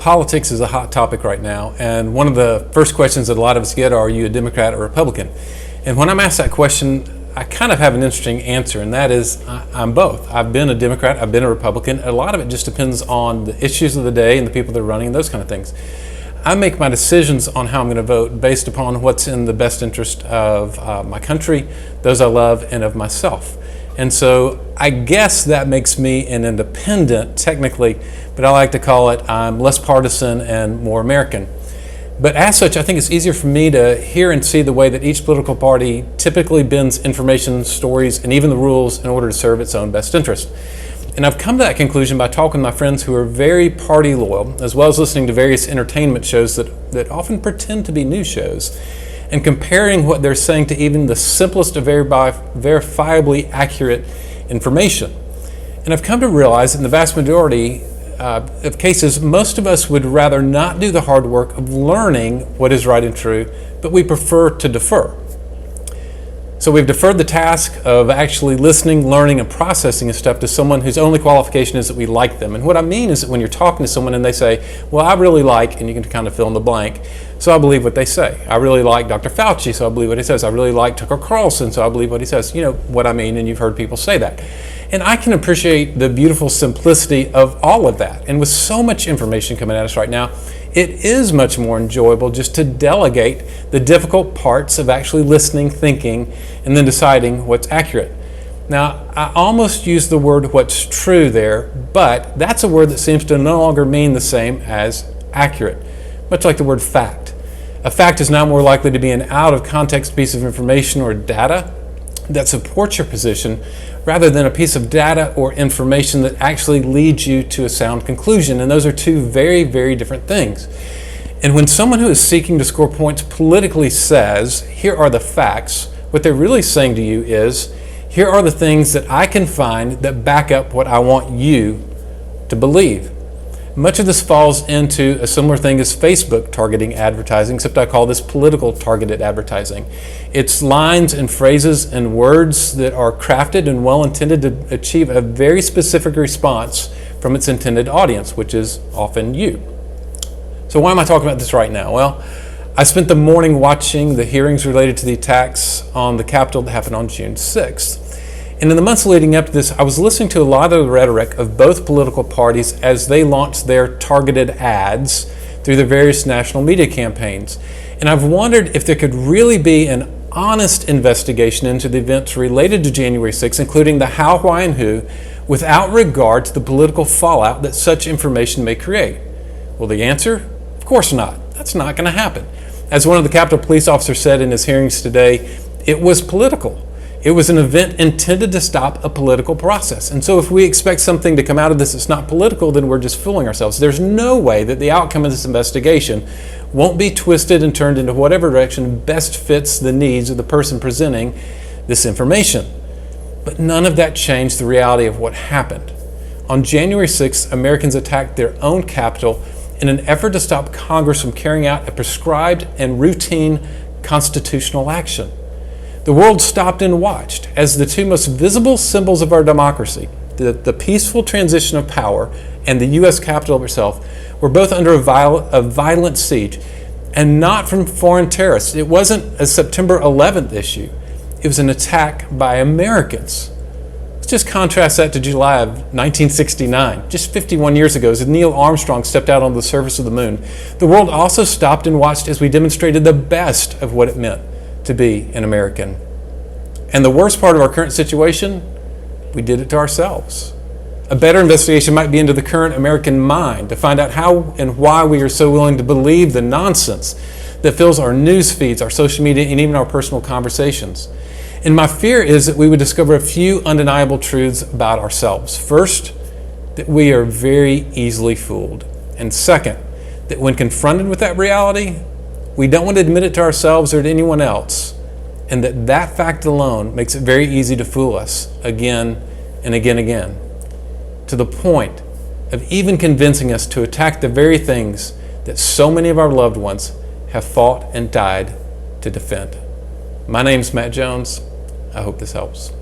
politics is a hot topic right now, and one of the first questions that a lot of us get are you a Democrat or Republican? And when I'm asked that question, I kind of have an interesting answer, and that is I'm both. I've been a Democrat, I've been a Republican. A lot of it just depends on the issues of the day and the people that are running and those kind of things. I make my decisions on how I'm going to vote based upon what's in the best interest of my country, those I love, and of myself. And so I guess that makes me an independent, technically, but I like to call it I'm less partisan and more American. But as such, I think it's easier for me to hear and see the way that each political party typically bends information, stories, and even the rules in order to serve its own best interest. And I've come to that conclusion by talking to my friends who are very party loyal, as well as listening to various entertainment shows that often pretend to be news shows, and comparing what they're saying to even the simplest of verifiably accurate information. And I've come to realize that in the vast majority of cases, most of us would rather not do the hard work of learning what is right and true, but we prefer to defer. So we've deferred the task of actually listening, learning, and processing stuff to someone whose only qualification is that we like them. And what I mean is that when you're talking to someone and they say, well, I really like, and you can kind of fill in the blank, so I believe what they say. I really like Dr. Fauci, so I believe what he says. I really like Tucker Carlson, so I believe what he says. You know what I mean, and you've heard people say that. And I can appreciate the beautiful simplicity of all of that. And with so much information coming at us right now, it is much more enjoyable just to delegate the difficult parts of actually listening, thinking, and then deciding what's accurate. Now, I almost use the word what's true there, but that's a word that seems to no longer mean the same as accurate, much like the word fact. A fact is now more likely to be an out-of-context piece of information or data that supports your position rather than a piece of data or information that actually leads you to a sound conclusion. And those are two very, very different things. And when someone who is seeking to score points politically says, here are the facts, what they're really saying to you is, here are the things that I can find that back up what I want you to believe. Much of this falls into a similar thing as Facebook targeting advertising, except I call this political targeted advertising. It's lines and phrases and words that are crafted and well intended to achieve a very specific response from its intended audience, which is often you. So why am I talking about this right now? Well, I spent the morning watching the hearings related to the attacks on the Capitol that happened on June 6th. And in the months leading up to this, I was listening to a lot of the rhetoric of both political parties as they launched their targeted ads through their various national media campaigns. And I've wondered if there could really be an honest investigation into the events related to January 6th, including the how, why, and who, without regard to the political fallout that such information may create. Well, the answer? Of course not. That's not going to happen. As one of the Capitol police officers said in his hearings today, it was political. It was an event intended to stop a political process. And so if we expect something to come out of this that's not political, then we're just fooling ourselves. There's no way that the outcome of this investigation won't be twisted and turned into whatever direction best fits the needs of the person presenting this information. But none of that changed the reality of what happened. On January 6th, Americans attacked their own Capitol in an effort to stop Congress from carrying out a prescribed and routine constitutional action. The world stopped and watched as the two most visible symbols of our democracy, the peaceful transition of power and the U.S. Capitol itself, were both under a violent siege, and not from foreign terrorists. It wasn't a September 11th issue. It was an attack by Americans. Let's just contrast that to July of 1969, just 51 years ago, as Neil Armstrong stepped out on the surface of the moon. The world also stopped and watched as we demonstrated the best of what it meant to be an American. And the worst part of our current situation, we did it to ourselves. A better investigation might be into the current American mind to find out how and why we are so willing to believe the nonsense that fills our news feeds, our social media, and even our personal conversations. And my fear is that we would discover a few undeniable truths about ourselves. First, that we are very easily fooled. And second, that when confronted with that reality, we don't want to admit it to ourselves or to anyone else, and that fact alone makes it very easy to fool us again and again, to the point of even convincing us to attack the very things that so many of our loved ones have fought and died to defend. My name's Matt Jones. I hope this helps.